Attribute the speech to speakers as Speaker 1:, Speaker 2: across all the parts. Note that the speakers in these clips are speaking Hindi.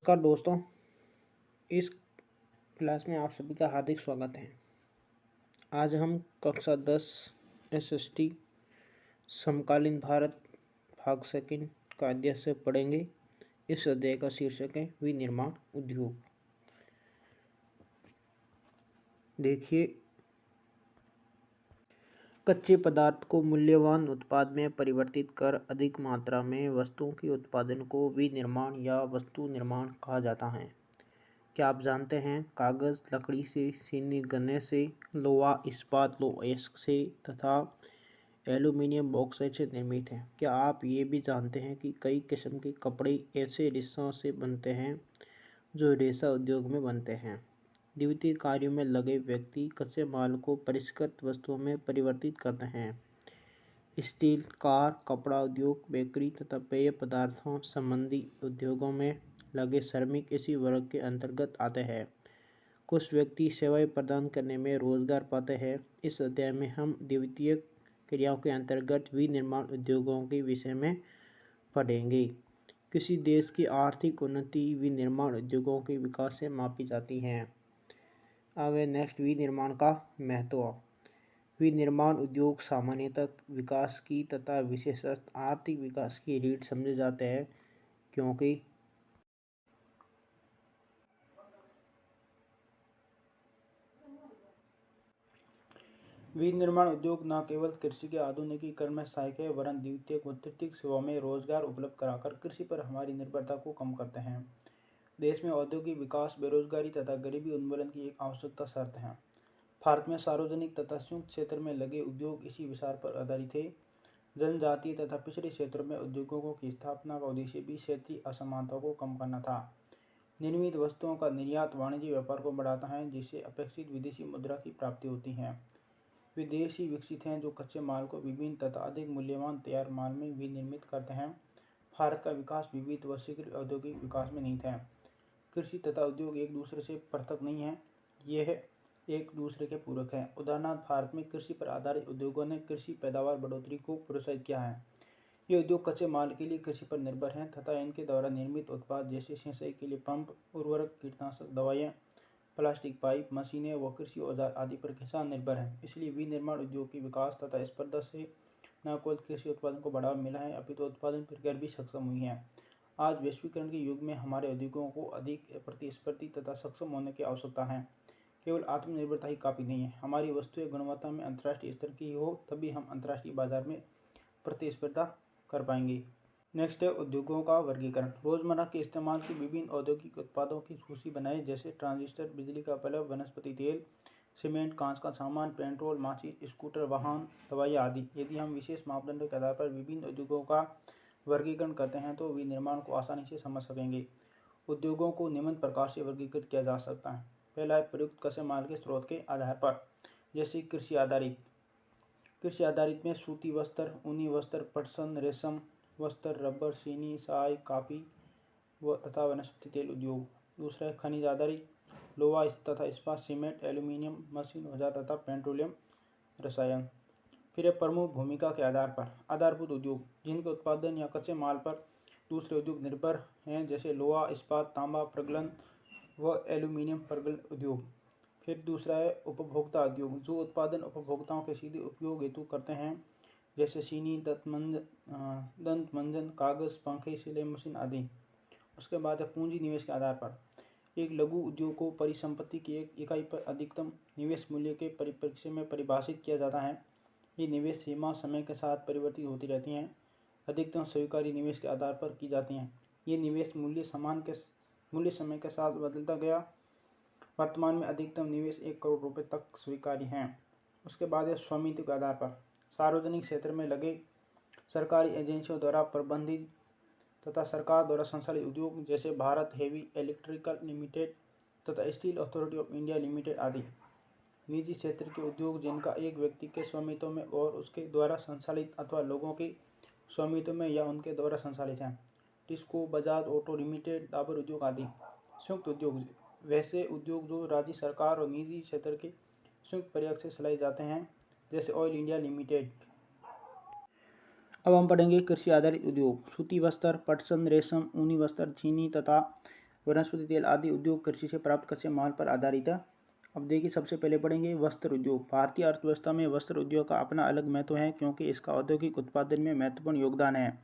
Speaker 1: नमस्कार दोस्तों, इस क्लास में आप सभी का हार्दिक स्वागत है। आज हम कक्षा 10 एसएसटी समकालीन भारत भाग सेकंड का अध्याय से पढ़ेंगे। इस अध्याय का शीर्षक है विनिर्माण उद्योग। देखिए, कच्चे पदार्थ को मूल्यवान उत्पाद में परिवर्तित कर अधिक मात्रा में वस्तुओं के उत्पादन को विनिर्माण या वस्तु निर्माण कहा जाता है। क्या आप जानते हैं, कागज़ लकड़ी से, चीनी गन्ने से, लोहा इस्पात लोहा से तथा एल्यूमीनियम बॉक्साइट से निर्मित है। क्या आप ये भी जानते हैं कि कई किस्म के कपड़े ऐसे रेशों से बनते हैं जो रेशा उद्योग में बनते हैं। द्वितीय कार्यों में लगे व्यक्ति कच्चे माल को परिष्कृत वस्तुओं में परिवर्तित करते हैं। स्टील, कार, कपड़ा उद्योग, बेकरी तथा पेय पदार्थों संबंधी उद्योगों में लगे श्रमिक इसी वर्ग के अंतर्गत आते हैं। कुछ व्यक्ति सेवाएं प्रदान करने में रोजगार पाते हैं। इस अध्याय में हम द्वितीय क्रियाओं के अंतर्गत विनिर्माण उद्योगों के विषय में पढ़ेंगे। किसी देश की आर्थिक उन्नति विनिर्माण उद्योगों के विकास से मापी जाती है। अब नेक्स्ट, विनिर्माण का महत्व। विनिर्माण उद्योग सामान्यतः विकास की तथा विशेषतः आर्थिक विकास की रीढ़ समझे जाते हैं, क्योंकि विनिर्माण उद्योग न केवल कृषि के आधुनिकीकरण में सहायक है, वरन द्वितीयक व तृतीयक सेवाओं में रोजगार उपलब्ध कराकर कृषि पर हमारी निर्भरता को कम करते हैं। देश में औद्योगिक विकास बेरोजगारी तथा गरीबी उन्मूलन की एक आवश्यकता शर्त है। भारत में सार्वजनिक तथा संयुक्त क्षेत्र में लगे उद्योग इसी विचार पर आधारित थे। जनजातीय तथा पिछड़े क्षेत्रों में उद्योगों की स्थापना का उद्देश्य भी क्षेत्रीय असमानताओं को कम करना था। निर्मित वस्तुओं का निर्यात वाणिज्य व्यापार को बढ़ाता है, जिससे अपेक्षित विदेशी मुद्रा की प्राप्ति होती है। विदेशी विकसित हैं जो कच्चे माल को विभिन्न तथा अधिक मूल्यवान तैयार माल में विनिर्मित करते हैं। भारत का विकास विविध व शीघ्र औद्योगिक विकास में निहित है। कृषि तथा उद्योग एक दूसरे से पृथक नहीं है, यह एक दूसरे के पूरक है। उदाहरणार्थ, भारत में कृषि पर आधारित उद्योगों ने कृषि पैदावार बढ़ोतरी को प्रोत्साहित किया है। ये उद्योग कच्चे माल के लिए कृषि पर निर्भर हैं तथा इनके द्वारा निर्मित उत्पाद जैसे सिंचाई के लिए पंप, उर्वरक, कीटनाशक दवाइयाँ, प्लास्टिक पाइप, मशीनें व कृषि औजार आदि पर किसान निर्भर हैं। इसलिए विनिर्माण उद्योग की विकास तथा स्पर्धा से न केवल कृषि उत्पादन को बढ़ावा मिला है, अपितु उत्पादन प्रक्रिया भी सक्षम हुई है। आज वैश्वीकरण के युग में हमारे उद्योगों को अधिक प्रतिस्पर्धी तथा सक्षम होने की आवश्यकता है। केवल आत्मनिर्भरता ही काफ़ी नहीं है, हमारी वस्तुएं गुणवत्ता में अंतर्राष्ट्रीय स्तर की हो, तभी हम अंतर्राष्ट्रीय बाजार में प्रतिस्पर्धा कर पाएंगे। नेक्स्ट है उद्योगों का वर्गीकरण। रोजमर्रा के इस्तेमाल के विभिन्न औद्योगिक उत्पादों की सूची बनाएं, जैसे ट्रांजिस्टर, बिजली का बल्ब, वनस्पति तेल, सीमेंट, कांच का सामान, पेट्रोल, माचिस, स्कूटर, वाहन, दवाइयाँ आदि। यदि हम विशेष मापदंडों के आधार पर विभिन्न उद्योगों का वर्गीकरण करते हैं तो विनिर्माण को आसानी से समझ सकेंगे। उद्योगों को निम्न प्रकार से वर्गीकृत किया जा सकता है। पहला है प्रयुक्त कच्चे माल के स्रोत के आधार पर, जैसे कृषि आधारित। कृषि आधारित में सूती वस्त्र, ऊनी वस्त्र, पटसन, रेशम वस्त्र, रबर, चीनी, चाय, कॉफी तथा वनस्पति तेल उद्योग। दूसरा है खनिज आधारित, लोहा तथा इस्पात, सीमेंट, एल्यूमीनियम, मशीन औजार तथा पेट्रोलियम रसायन। फिर है प्रमुख भूमिका के आधार पर आधारभूत उद्योग, जिनके उत्पादन या कच्चे माल पर दूसरे उद्योग निर्भर हैं, जैसे लोहा इस्पात, तांबा प्रगलन व एल्यूमीनियम प्रगलन उद्योग। फिर दूसरा है उपभोक्ता उद्योग, जो उत्पादन उपभोक्ताओं के सीधे उपयोग हेतु करते हैं, जैसे चीनी, दंत मंजन, कागज़, पंखे, सिलाई मशीन आदि। उसके बाद है पूंजी निवेश के आधार पर। एक लघु उद्योग को परिसंपत्ति की एक इकाई पर अधिकतम निवेश मूल्य के परिप्रेक्ष्य में परिभाषित किया जाता है। ये निवेश सीमा समय के साथ परिवर्तित होती रहती हैं, अधिकतम स्वीकार्य निवेश के आधार पर की जाती हैं। ये निवेश मूल्य समय के साथ बदलता गया। वर्तमान में अधिकतम निवेश 1 करोड़ रुपए तक स्वीकार्य हैं। उसके बाद है स्वामित्व के आधार पर। सार्वजनिक क्षेत्र में लगे सरकारी एजेंसियों द्वारा प्रबंधित तथा सरकार द्वारा संचालित उद्योग, जैसे भारत हेवी इलेक्ट्रिकल लिमिटेड तथा steel authority of India limited आदि। निजी क्षेत्र के उद्योग, जिनका एक व्यक्ति के स्वामित्व में और उसके द्वारा संचालित अथवा लोगों के स्वामित्व में या उनके द्वारा संचालित हैं, टिस्को, बजाज ऑटो लिमिटेड, डाबर उद्योग आदि। संयुक्त उद्योग, वैसे उद्योग जो राज्य सरकार और निजी क्षेत्र के संयुक्त प्रयास से चलाए जाते हैं, जैसे ऑयल इंडिया लिमिटेड। अब हम पढ़ेंगे कृषि आधारित उद्योग। सूती वस्त्र, पटसन, रेशम, ऊनी वस्त्र, चीनी तथा वनस्पति तेल आदि उद्योग कृषि से प्राप्त कच्चे माल पर आधारित है। अब देखिए, सबसे पहले पढ़ेंगे वस्त्र उद्योग। भारतीय अर्थव्यवस्था में वस्त्र उद्योग का अपना अलग महत्व है, क्योंकि इसका औद्योगिक उत्पादन में महत्वपूर्ण योगदान है।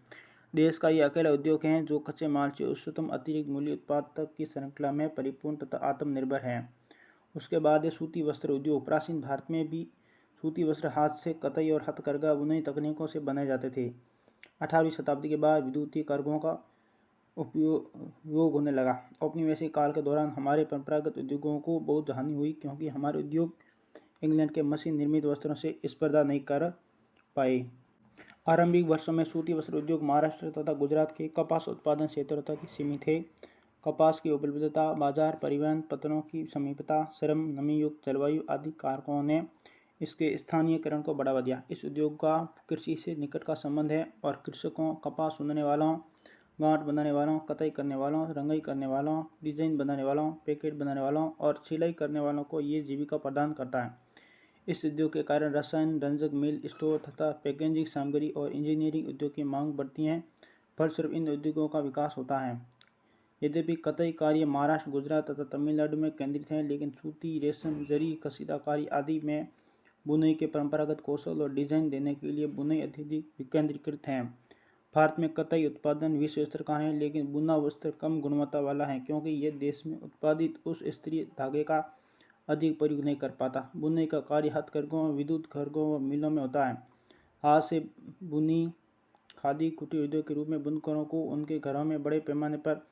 Speaker 1: देश का यह अकेला उद्योग है जो कच्चे माल से उच्चतम अतिरिक्त मूल्य उत्पाद तक की श्रृंखला में परिपूर्ण तथा आत्मनिर्भर है। उसके बाद है सूती वस्त्र उद्योग। प्राचीन भारत में भी सूती वस्त्र हाथ से कताई और हथकरघा बुनाई तकनीकों से बनाए जाते थे। 18वीं शताब्दी के बाद विद्युतीय कार्गों का उपयोग होने लगा। औपनिवेशिक काल के दौरान हमारे परंपरागत उद्योगों को बहुत हानि हुई, क्योंकि हमारे उद्योग इंग्लैंड के मशीन निर्मित वस्त्रों से स्पर्धा नहीं कर पाए। आरंभिक वर्षों में सूती वस्त्र उद्योग महाराष्ट्र तथा गुजरात के कपास उत्पादन क्षेत्रों तक सीमित थे। कपास की उपलब्धता, बाजार, परिवहन, पत्तनों की समीपता, श्रम, नमी युक्त जलवायु आदि कारकों ने इसके स्थानीयकरण को बढ़ावा दिया। इस उद्योग का कृषि से निकट का संबंध है और कृषकों, कपास उनने वालों, गांठ बनाने वालों, कताई करने वालों, रंगाई करने वालों, डिजाइन बनाने वालों, पैकेट बनाने वालों और सिलाई करने वालों को ये जीविका प्रदान करता है। इस उद्योग के कारण रसायन, रंजक मिल, स्टोर तथा पैकेजिंग सामग्री और इंजीनियरिंग उद्योग की मांग बढ़ती है। फलस्वरूप इन उद्योगों का विकास होता है। यद्यपि कताई कार्य महाराष्ट्र, गुजरात तथा तमिलनाडु में केंद्रित है, लेकिन सूती, रेशम, जरी, कसीदाकारी आदि में बुनाई के परंपरागत कौशल और डिजाइन देने के लिए बुनाई अत्यधिक विकेंद्रीकृत है। भारत में कताई उत्पादन विश्व स्तर का है, लेकिन बुना वस्त्र कम गुणवत्ता वाला है, क्योंकि यह देश में उत्पादित उस स्तरीय धागे का अधिक प्रयोग नहीं कर पाता। बुनाई का कार्य हथकरघों, विद्युत खरगों व मिलों में होता है। हाथ से बुनी खादी कुटीर उद्योग के रूप में बुनकरों को उनके घरों में बड़े पैमाने पर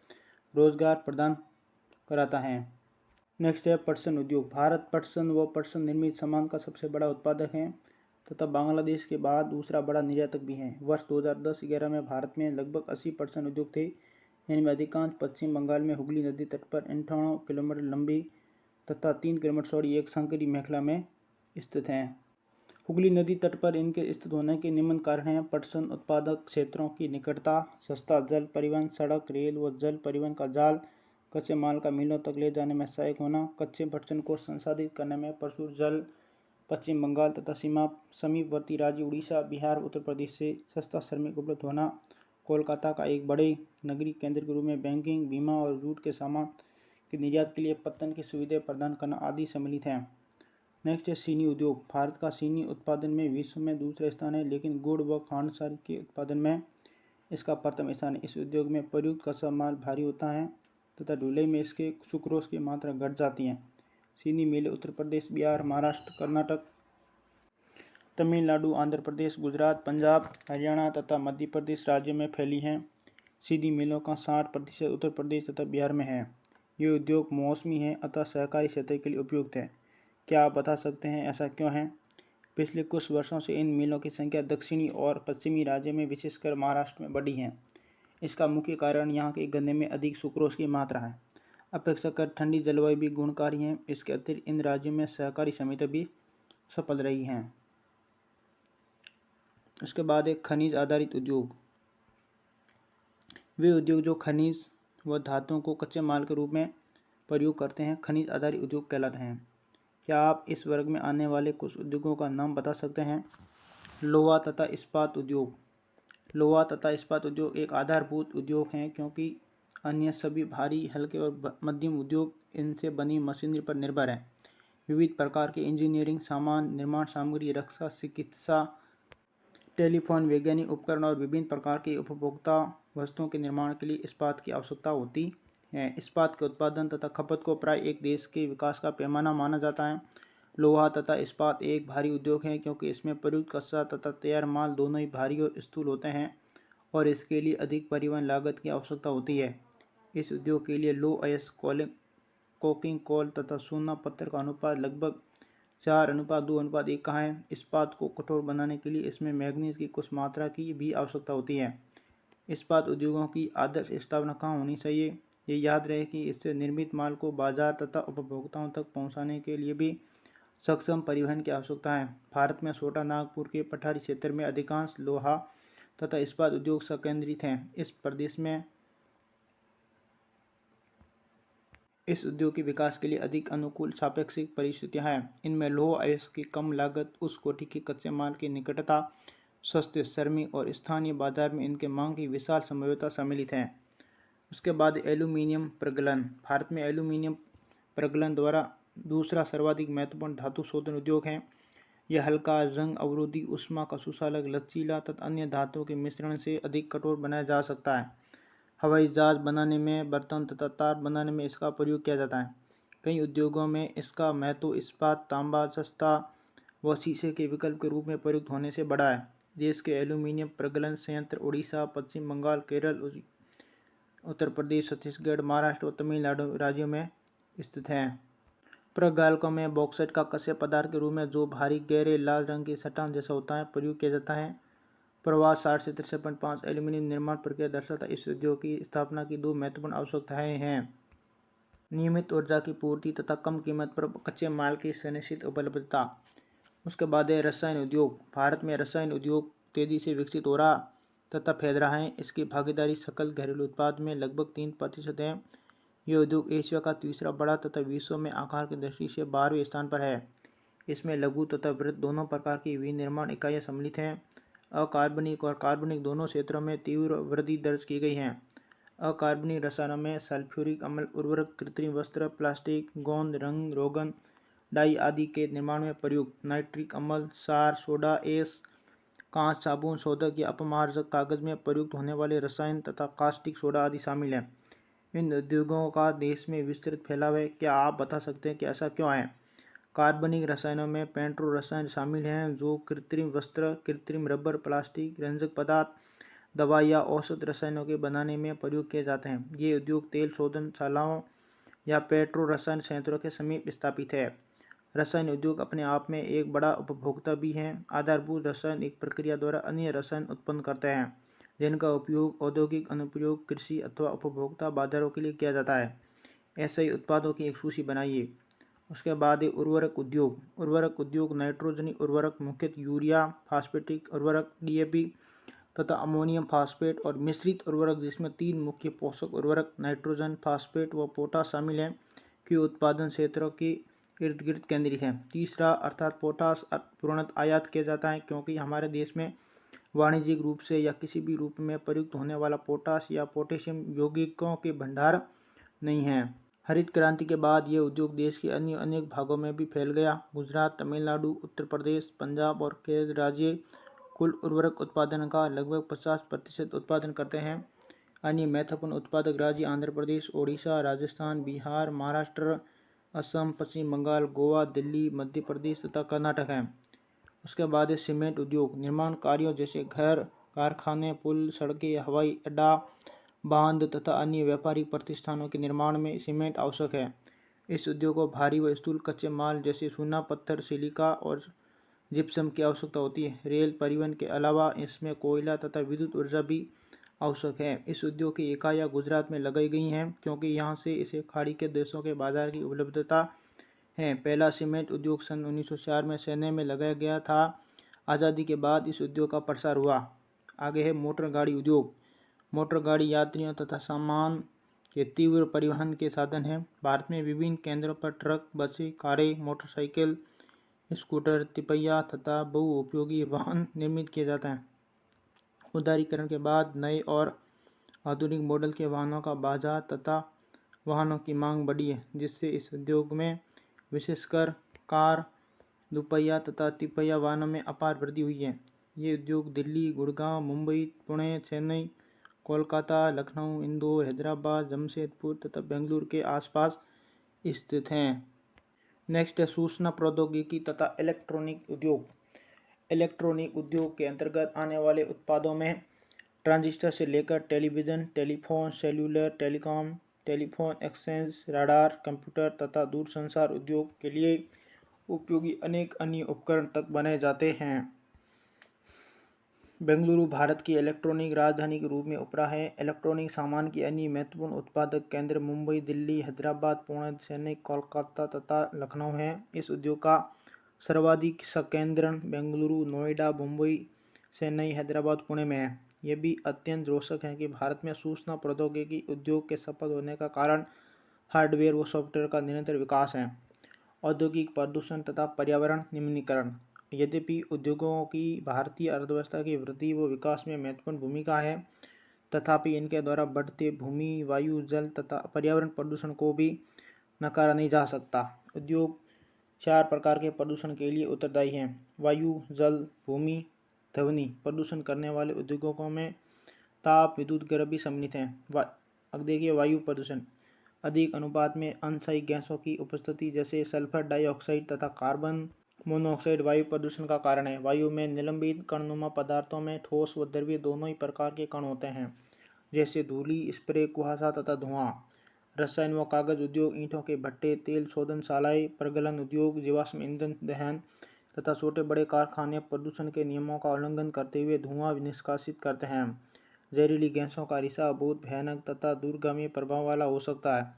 Speaker 1: रोजगार प्रदान कराता है। नेक्स्ट है पटसन उद्योग। भारत पटसन व पटसन निर्मित सामान का सबसे बड़ा उत्पादक है तथा बांग्लादेश के बाद दूसरा बड़ा निर्यातक भी है। वर्ष 2010-11 में भारत में लगभग 80 पटसन उद्योग थे। इनमें अधिकांश पश्चिम बंगाल में हुगली नदी तट पर 58 किलोमीटर लंबी तथा 3 किलोमीटर चौड़ी एक संकरी मेखला में स्थित हैं। हुगली नदी तट पर इनके स्थित होने के निम्न कारण हैं: पटसन उत्पादक क्षेत्रों की निकटता, सस्ता जल परिवहन, सड़क, रेल व जल परिवहन का जाल, कच्चे माल का मिलों तक ले जाने में सहायक होना, कच्चे पटसन को संसाधित करने में प्रचुर जल, पश्चिम बंगाल तथा समीपवर्ती राज्य उड़ीसा, बिहार, उत्तर प्रदेश से सस्ता श्रमिक उपलब्ध होना, कोलकाता का एक बड़े नगरीय केंद्र के रूप में बैंकिंग, बीमा और जूट के सामान के निर्यात के लिए पत्तन की सुविधाएं प्रदान करना आदि सम्मिलित हैं। नेक्स्ट है चीनी उद्योग। भारत का चीनी उत्पादन में विश्व में दूसरा स्थान है, लेकिन गुड़ व खांडसारी के उत्पादन में इसका प्रथम स्थान है। इस उद्योग में प्रयुक्त कच्चा माल भारी होता है तथा ढुलाई में इसके सुक्रोज की मात्रा घट जाती है। चीनी मिलें उत्तर प्रदेश, बिहार, महाराष्ट्र, कर्नाटक, तमिलनाडु, आंध्र प्रदेश, गुजरात, पंजाब, हरियाणा तथा मध्य प्रदेश राज्यों में फैली हैं। चीनी मिलों का 60% उत्तर प्रदेश तथा बिहार में है। ये उद्योग मौसमी है अतः सहकारी क्षेत्र के लिए उपयुक्त है। क्या आप बता सकते हैं ऐसा क्यों है? पिछले कुछ वर्षों से इन मिलों की संख्या दक्षिणी और पश्चिमी राज्यों में विशेषकर महाराष्ट्र में बढ़ी है। इसका मुख्य कारण यहाँ के गन्ने में अधिक सुक्रोज की मात्रा है। अपेक्षाकृत ठंडी जलवायु भी गुणकारी है। इसके अतिरिक्त इन राज्यों में सहकारी समितियाँ भी सफल रही हैं। उसके बाद एक खनिज आधारित उद्योग। वे उद्योग जो खनिज व धातुओं को कच्चे माल के रूप में प्रयोग करते हैं खनिज आधारित उद्योग कहलाते हैं। क्या आप इस वर्ग में आने वाले कुछ उद्योगों का नाम बता सकते हैं? लोहा तथा इस्पात उद्योग। लोहा तथा इस्पात उद्योग एक आधारभूत उद्योग हैं, क्योंकि अन्य सभी भारी, हल्के और मध्यम उद्योग इनसे बनी मशीनरी पर निर्भर हैं। विविध प्रकार के इंजीनियरिंग सामान, निर्माण सामग्री, रक्षा, चिकित्सा, टेलीफोन, वैज्ञानिक उपकरण और विभिन्न प्रकार की उपभोक्ता वस्तुओं के निर्माण के लिए इस्पात की आवश्यकता होती है। इस्पात के उत्पादन तथा खपत को प्राय एक देश के विकास का पैमाना माना जाता है। लोहा तथा इस्पात एक भारी उद्योग है, क्योंकि इसमें प्रयुक्त कच्चा तथा तैयार माल दोनों ही भारी और स्थूल होते हैं और इसके लिए अधिक परिवहन लागत की आवश्यकता होती है। इस उद्योग के लिए लौह अयस्क, कोकिंग कोल तथा सोना पत्थर का अनुपात लगभग 4:2:1 का है। इस्पात को कठोर बनाने के लिए इसमें मैग्नीज की कुछ मात्रा की भी आवश्यकता होती है। इस्पात उद्योगों की आदर्श स्थापना कहाँ होनी चाहिए? ये याद रहे कि इससे निर्मित माल को बाजार तथा उपभोक्ताओं तक पहुँचाने के लिए भी सक्षम परिवहन की आवश्यकता है। भारत में छोटा नागपुर के पठारी क्षेत्र में अधिकांश लोहा तथा इस्पात उद्योग संकेंद्रित हैं। इस प्रदेश में इस उद्योग के विकास के लिए अधिक अनुकूल सापेक्षिक परिस्थितियां हैं। इनमें लौह अयस्क की कम लागत, उस कोटि के कच्चे माल की निकटता, सस्ते श्रमिक और स्थानीय बाजार में इनके मांग की विशाल संभाव्यता सम्मिलित है। उसके बाद एल्यूमीनियम प्रगलन। भारत में एल्यूमीनियम प्रगलन द्वारा दूसरा सर्वाधिक महत्वपूर्ण धातु शोधन उद्योग है। यह हल्का, जंग अवरोधी, ऊष्मा का सुचालक, लचीला तथा अन्य धातुओं के मिश्रण से अधिक कठोर बनाया जा सकता है। हवाई जहाज बनाने में, बर्तन तथा तार बनाने में इसका प्रयोग किया जाता है। कई उद्योगों में इसका महत्व इस्पात, तांबा, जस्ता व शीशे के विकल्प के रूप में प्रयुक्त होने से बढ़ा है। देश के एल्यूमीनियम प्रगलन संयंत्र उड़ीसा, पश्चिम बंगाल, केरल, उत्तर प्रदेश, छत्तीसगढ़, महाराष्ट्र और तमिलनाडु राज्यों में स्थित हैं। प्रगालकों में बॉक्साइट का कस्य पदार्थ के रूप में, जो भारी, गहरे लाल रंग की चट्टान जैसा होता है, प्रयोग किया जाता है। प्रवाह 60 से 63.5 एल्यूमीनियम निर्माण प्रक्रिया दर्शाता इस उद्योग की स्थापना की दो महत्वपूर्ण आवश्यकताएं हैं: नियमित ऊर्जा की पूर्ति तथा कम कीमत पर कच्चे माल की सुनिश्चित उपलब्धता। उसके बाद है रसायन उद्योग। भारत में रसायन उद्योग तेजी से विकसित हो रहा तथा फैल रहा है। इसकी भागीदारी सकल घरेलू उत्पाद में लगभग 3% है। यह उद्योग एशिया का तीसरा बड़ा तथा विश्व में आकार की दृष्टि से 12वें स्थान पर है। इसमें लघु तथा वृहत दोनों प्रकार की विनिर्माण इकाइयाँ सम्मिलित हैं। अकार्बनिक और कार्बनिक दोनों क्षेत्रों में तीव्र वृद्धि दर्ज की गई है। अकार्बनिक रसायनों में सल्फ्यूरिक अम्ल, उर्वरक, कृत्रिम वस्त्र, प्लास्टिक, गोंद, रंग, रोगन, डाई आदि के निर्माण में प्रयुक्त नाइट्रिक अम्ल, सार, सोडा ऐश, कांच, साबुन, शोधक या अपमार्जक, कागज में प्रयुक्त होने वाले रसायन तथा कास्टिक सोडा आदि शामिल हैं। इन उद्योगों का देश में विस्तृत फैलाव है। क्या आप बता सकते हैं कि ऐसा क्यों है? कार्बनिक रसायनों में पेट्रो रसायन शामिल हैं, जो कृत्रिम वस्त्र, कृत्रिम रबर, प्लास्टिक, रंजक पदार्थ, दवा या औषध रसायनों के बनाने में प्रयोग किए जाते हैं। ये उद्योग तेल शोधनशालाओं या पेट्रो रसायन संयंत्रों के समीप स्थापित है। रसायन उद्योग अपने आप में एक बड़ा उपभोक्ता भी है। आधारभूत रसायन एक प्रक्रिया द्वारा अन्य रसायन उत्पन्न करते हैं, जिनका उपयोग औद्योगिक अनुप्रयोग, कृषि अथवा उपभोक्ता बाजारों के लिए किया जाता है। ऐसे ही उत्पादों की एक सूची बनाइए। उसके बाद है उर्वरक उद्योग। उर्वरक उद्योग नाइट्रोजनी उर्वरक, मुख्यतः यूरिया, फास्फेटिक उर्वरक, डीएपी तथा अमोनियम फास्फेट और मिश्रित उर्वरक, जिसमें 3 मुख्य पोषक उर्वरक नाइट्रोजन, फास्फेट व पोटाश शामिल हैं, के उत्पादन क्षेत्रों के इर्द गिर्द केंद्रित है। तीसरा अर्थात पोटाश पूर्णतः आयात किया जाता है, क्योंकि हमारे देश में वाणिज्यिक रूप से या किसी भी रूप में प्रयुक्त होने वाला पोटाश या पोटेशियम यौगिकों के भंडार नहीं है। हरित क्रांति के बाद ये उद्योग देश के अन्य अनेक भागों में भी फैल गया। गुजरात, तमिलनाडु, उत्तर प्रदेश, पंजाब और केरल राज्य कुल उर्वरक उत्पादन का लगभग 50% उत्पादन करते हैं। अन्य महत्वपूर्ण उत्पादक राज्य आंध्र प्रदेश, ओडिशा, राजस्थान, बिहार, महाराष्ट्र, असम, पश्चिम बंगाल, गोवा, दिल्ली, मध्य प्रदेश तथा कर्नाटक हैं। उसके बाद है सीमेंट उद्योग। निर्माण कार्यों जैसे घर, कारखाने, पुल, सड़कें, हवाई अड्डा, बांध तथा अन्य व्यापारिक प्रतिष्ठानों के निर्माण में सीमेंट आवश्यक है। इस उद्योग को भारी व स्थूल कच्चे माल जैसे चूना, पत्थर, सिलिका और जिप्सम की आवश्यकता होती है। रेल परिवहन के अलावा इसमें कोयला तथा विद्युत ऊर्जा भी आवश्यक है। इस उद्योग की इकाइयाँ गुजरात में लगाई गई हैं, क्योंकि यहाँ से इसे खाड़ी के देशों के बाजार की उपलब्धता है। पहला सीमेंट उद्योग सन 1904 में चेन्नई में लगाया गया था। आज़ादी के बाद इस उद्योग का प्रसार हुआ। आगे है मोटर गाड़ी उद्योग। मोटर गाड़ी यात्रियों तथा सामान के तीव्र परिवहन के साधन है। भारत में विभिन्न केंद्रों पर ट्रक, बसें, कारें, मोटरसाइकिल, स्कूटर, तिपहिया तथा बहुउपयोगी वाहन निर्मित किए जाते हैं। उदारीकरण के बाद नए और आधुनिक मॉडल के वाहनों का बाजार तथा वाहनों की मांग बढ़ी है, जिससे इस उद्योग में विशेषकर कार, दुपहिया तथा तिपहिया वाहनों में अपार वृद्धि हुई है। ये उद्योग दिल्ली, गुड़गांव, मुंबई, पुणे, चेन्नई, कोलकाता, लखनऊ, इंदौर, हैदराबाद, जमशेदपुर तथा बेंगलुरु के आसपास स्थित हैं। नेक्स्ट है सूचना प्रौद्योगिकी तथा इलेक्ट्रॉनिक उद्योग। इलेक्ट्रॉनिक उद्योग के अंतर्गत आने वाले उत्पादों में ट्रांजिस्टर से लेकर television, telephone, cellular, telecom, telephone exchange, radar, computer तथा दूरसंचार उद्योग के लिए उपयोगी अनेक अन्य उपकरण तक बनाए जाते हैं। बेंगलुरु भारत की इलेक्ट्रॉनिक राजधानी के रूप में उभरा है। इलेक्ट्रॉनिक सामान की अन्य महत्वपूर्ण उत्पादक केंद्र मुंबई, दिल्ली, हैदराबाद, पुणे, चेन्नई, कोलकाता तथा लखनऊ हैं। इस उद्योग का सर्वाधिक संकेंद्रण बेंगलुरु, नोएडा, मुंबई, चेन्नई, हैदराबाद, पुणे में है। यह भी अत्यंत रोचक है कि भारत में सूचना प्रौद्योगिकी उद्योग के सफल होने का कारण हार्डवेयर व सॉफ्टवेयर का निरंतर विकास है। औद्योगिक प्रदूषण तथा पर्यावरण निम्नीकरण। यद्यपि उद्योगों की भारतीय अर्थव्यवस्था की वृद्धि व विकास में महत्वपूर्ण भूमिका है, तथापि इनके द्वारा बढ़ते भूमि, वायु, जल तथा पर्यावरण प्रदूषण को भी नकारा नहीं जा सकता। उद्योग 4 प्रकार के प्रदूषण के लिए उत्तरदायी हैं: वायु, जल, भूमि, ध्वनि। प्रदूषण करने वाले उद्योगों में ताप, विद्युत गर्भ भी सम्मिलित हैं। अब देखिए वायु प्रदूषण। अधिक अनुपात में अनसाई गैसों की उपस्थिति जैसे सल्फर डाइऑक्साइड तथा कार्बन मोनोऑक्साइड वायु प्रदूषण का कारण है। वायु में निलंबित कणनुमा पदार्थों में ठोस व द्रवीय दोनों ही प्रकार के कण होते हैं, जैसे धूलि, स्प्रे, कुहासा तथा धुआं। रसायन व कागज उद्योग, ईंटों के भट्टे, तेल शोधनशालाएं, प्रगलन उद्योग, जीवाश्म ईंधन दहन तथा छोटे बड़े कारखाने प्रदूषण के नियमों का उल्लंघन करते हुए धुआं निष्कासित करते हैं। जहरीली गैसों का रिसाव बहुत भयानक तथा दूरगामी प्रभाव वाला हो सकता है।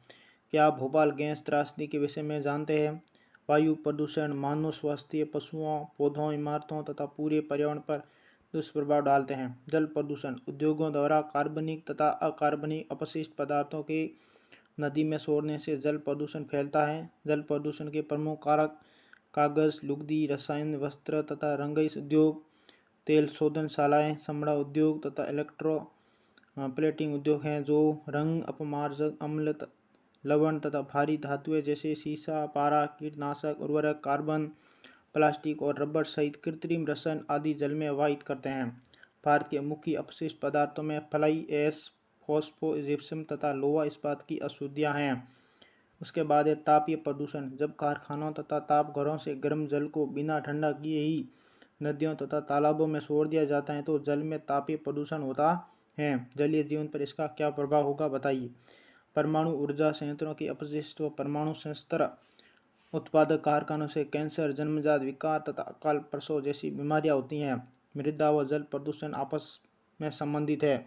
Speaker 1: क्या आप भोपाल गैस त्रासदी के विषय में जानते हैं? वायु प्रदूषण मानव स्वास्थ्य, पशुओं, पौधों, इमारतों तथा पूरे पर्यावरण पर दुष्प्रभाव डालते हैं। जल प्रदूषण उद्योगों द्वारा कार्बनिक तथा अकार्बनिक अपशिष्ट पदार्थों के नदी में छोड़ने से जल प्रदूषण फैलता है। जल प्रदूषण के प्रमुख कारक कागज, लुगदी, रसायन, वस्त्र तथा रंगाई उद्योग, तेल शोधनशालाएं, चमड़ा उद्योग तथा इलेक्ट्रो प्लेटिंग उद्योग हैं, जो रंग, अपमार्जक, अम्ल, लवण तथा भारी धातुएं जैसे सीसा, पारा, कीटनाशक, उर्वरक, कार्बन, प्लास्टिक और रबर सहित कृत्रिम रसायन आदि जल में वाहित करते हैं। भारत के मुख्य अपशिष्ट पदार्थों में फ्लाई ऐश, फॉस्फो, जिप्सम तथा लोहा इस्पात की अशुद्धियां हैं। उसके बाद है तापीय प्रदूषण। जब कारखानों तथा तापघरों से गर्म जल को बिना ठंडा किए ही नदियों तथा तालाबों में छोड़ दिया जाता है तो जल में तापीय प्रदूषण होता है। जलीय जीवन पर इसका क्या प्रभाव होगा बताइए। परमाणु ऊर्जा संयंत्रों के अपशिष्ट व परमाणु शस्त्र उत्पादक कारखानों से कैंसर, जन्मजात विकार तथा अकाल प्रसव जैसी बीमारियां होती हैं। मृदा व जल प्रदूषण आपस में संबंधित है।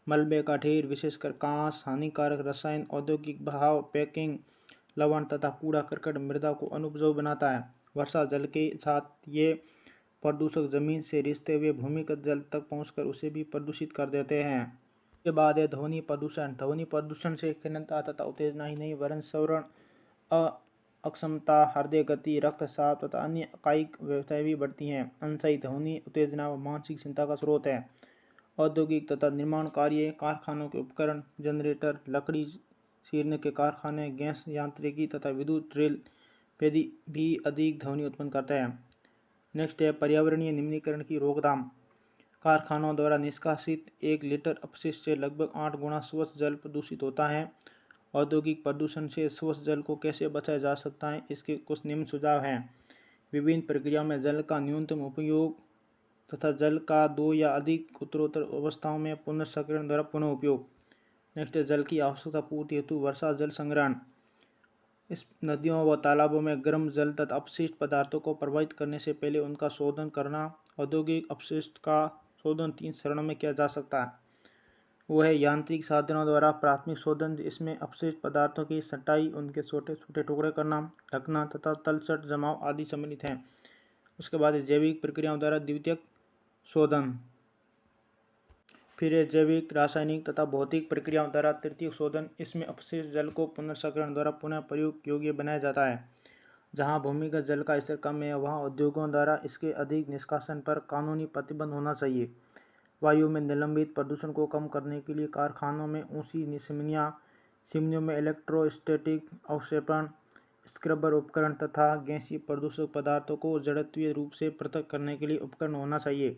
Speaker 1: मलबे का ढेर, विशेषकर कांस, हानिकारक रसायन, औद्योगिक बहाव, पैकिंग, लवण तथा कूड़ा करकट मृदा को अनुपजाऊ बनाता है। वर्षा जल के साथ ये प्रदूषक जमीन से रिसते हुए भूमिगत जल तक पहुंचकर उसे भी प्रदूषित कर देते हैं। इसके बाद है ध्वनि प्रदूषण। ध्वनि प्रदूषण से खिन्नता तथा उत्तेजना ही नहीं वरन श्रवण अक्षमता, हृदय गति, रक्तचाप तथा अन्य कायिक व्यवसाय भी बढ़ती हैं। अनसही ध्वनि उत्तेजना व मानसिक चिंता का स्रोत है। औद्योगिक तथा निर्माण कार्य, कारखानों के उपकरण, जनरेटर, लकड़ी चीरने के कारखाने, गैस यांत्रिकी तथा विद्युत रेल भी अधिक ध्वनि उत्पन्न करते हैं। नेक्स्ट है पर्यावरणीय निम्नीकरण की रोकथाम। कारखानों द्वारा निष्कासित 1 लीटर अपशिष्ट से लगभग 8 गुना स्वच्छ जल प्रदूषित होता है। औद्योगिक प्रदूषण से स्वच्छ जल को कैसे बचाया जा सकता है, इसके कुछ निम्न सुझाव हैं। विभिन्न प्रक्रियाओं में जल का न्यूनतम उपयोग तथा जल का 2 या अधिक उत्तरोत्तर अवस्थाओं में पुनर्चक्रण द्वारा पुनः उपयोग। नेक्स्ट है जल की आवश्यकता पूर्ति हेतु वर्षा जल संग्रहण। इस नदियों व तालाबों में गर्म जल तथा अपशिष्ट पदार्थों को प्रवाहित करने से पहले उनका शोधन करना। औद्योगिक अपशिष्ट का शोधन 3 चरणों में किया जा सकता है। वो है यांत्रिक साधनों द्वारा प्राथमिक शोधन, इसमें अपशिष्ट पदार्थों की छँटाई, उनके छोटे छोटे टुकड़े करना, ढकना तथा तलछट जमाव आदि सम्मिलित हैं। उसके बाद जैविक प्रक्रियाओं द्वारा द्वितीयक शोधन। फिर है जैविक, रासायनिक तथा भौतिक प्रक्रियाओं द्वारा तृतीयक शोधन। इसमें अपशिष्ट जल को पुनर्चक्रण द्वारा पुनः प्रयोग योग्य बनाया जाता है। जहाँ भूमिगत जल का स्तर कम है वहाँ उद्योगों द्वारा इसके अधिक निष्कासन पर कानूनी प्रतिबंध होना चाहिए। वायु में निलंबित प्रदूषण को कम करने के लिए कारखानों में ऊंची चिमनियों में इलेक्ट्रोस्टैटिक अवक्षेपण, स्क्रबर उपकरण तथा गैसीय प्रदूषक पदार्थों को जड़त्वीय रूप से पृथक करने के लिए उपकरण होना चाहिए।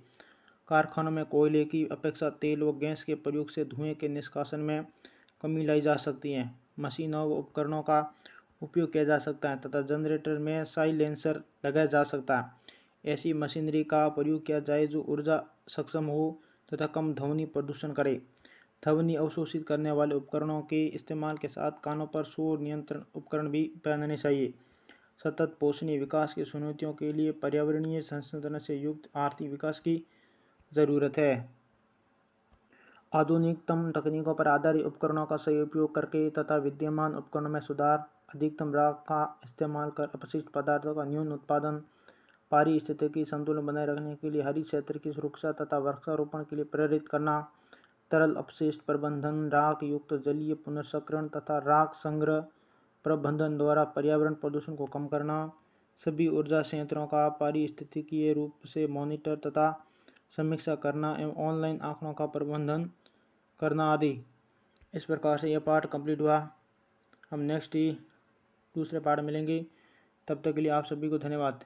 Speaker 1: कारखानों में कोयले की अपेक्षा तेल व गैस के प्रयोग से धुएं के निष्कासन में कमी लाई जा सकती है। मशीनों व उपकरणों का उपयोग किया जा सकता है तथा जनरेटर में साइलेंसर लगाया जा सकता है। ऐसी मशीनरी का प्रयोग किया जाए जो ऊर्जा सक्षम हो तथा कम ध्वनि प्रदूषण करे। ध्वनि अवशोषित करने वाले उपकरणों के इस्तेमाल के साथ कानों पर शोर नियंत्रण उपकरण भी पहनने चाहिए। सतत पोषणीय विकास की चुनौतियों के लिए पर्यावरणीय संसाधनों से युक्त आर्थिक विकास की जरूरत है। आधुनिकतम तकनीकों पर आधारित उपकरणों का सही उपयोग करके तथा विद्यमान उपकरणों में सुधार, अधिकतम राख का इस्तेमाल कर अपशिष्ट पदार्थों का न्यून उत्पादन, पारिस्थितिकी संतुलन बनाए रखने के लिए हरित क्षेत्र की सुरक्षा तथा वृक्षारोपण के लिए प्रेरित करना, तरल अपशिष्ट प्रबंधन, राख युक्त जलीय पुनर्चक्रण तथा राख संग्रह प्रबंधन द्वारा पर्यावरण प्रदूषण को कम करना, सभी ऊर्जा संयंत्रों का पारिस्थितिकीय रूप से मॉनिटर तथा समीक्षा करना एवं ऑनलाइन आंकड़ों का प्रबंधन करना आदि। इस प्रकार से यह पाठ कंप्लीट हुआ। हम नेक्स्ट ही दूसरे पाठ में मिलेंगे। तब तक के लिए आप सभी को धन्यवाद।